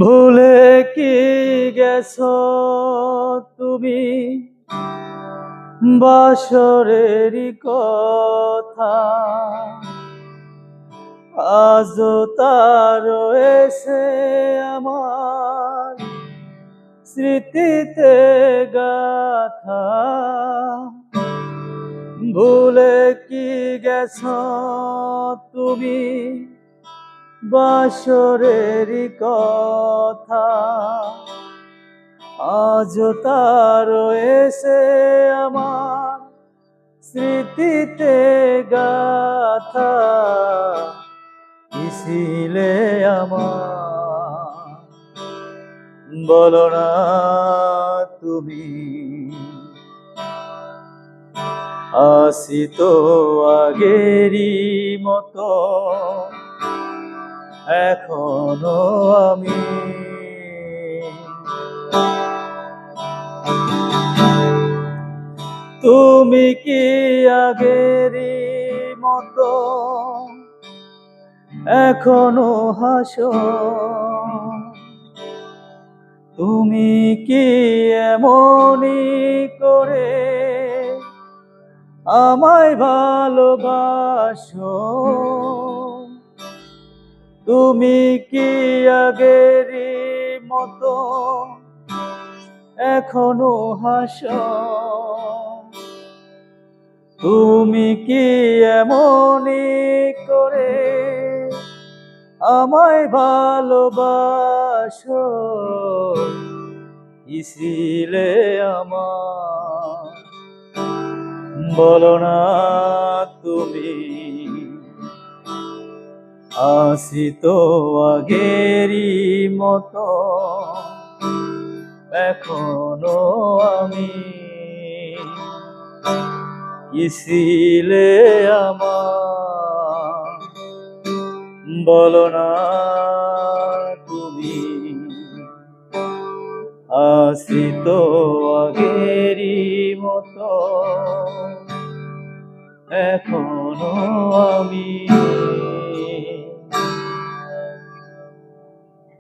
ভুলে কি গেছো তুমি বাসরেরই কথা, আজও তা রয়েছে আমার স্মৃতিতে গাথা। ভুলে কি গেছো তুমি বাসরেরই কথা, আজও তা রয়েছে আমার স্মৃতিতে গাথা। কি ছিলে আমার বলো না তুমি, আছি তো আগেরই মতো এখনো আমি। তুমি কি আগেরই মতো এখনো হাসো? তুমি কি এমনই করে আমায় ভালোবাসো? তুমি কি আগেরই মতো এখনো হাসো? তুমি কি এমনই করে আমায় ভালোবাসো? কি ছিলে আমার বলো না তুমি, আছি তো আগেরই মতো এখনো আমি। কি ছিলে আমার বলো না তুমি, আছি তো আগেরই মতো এখনো আমি।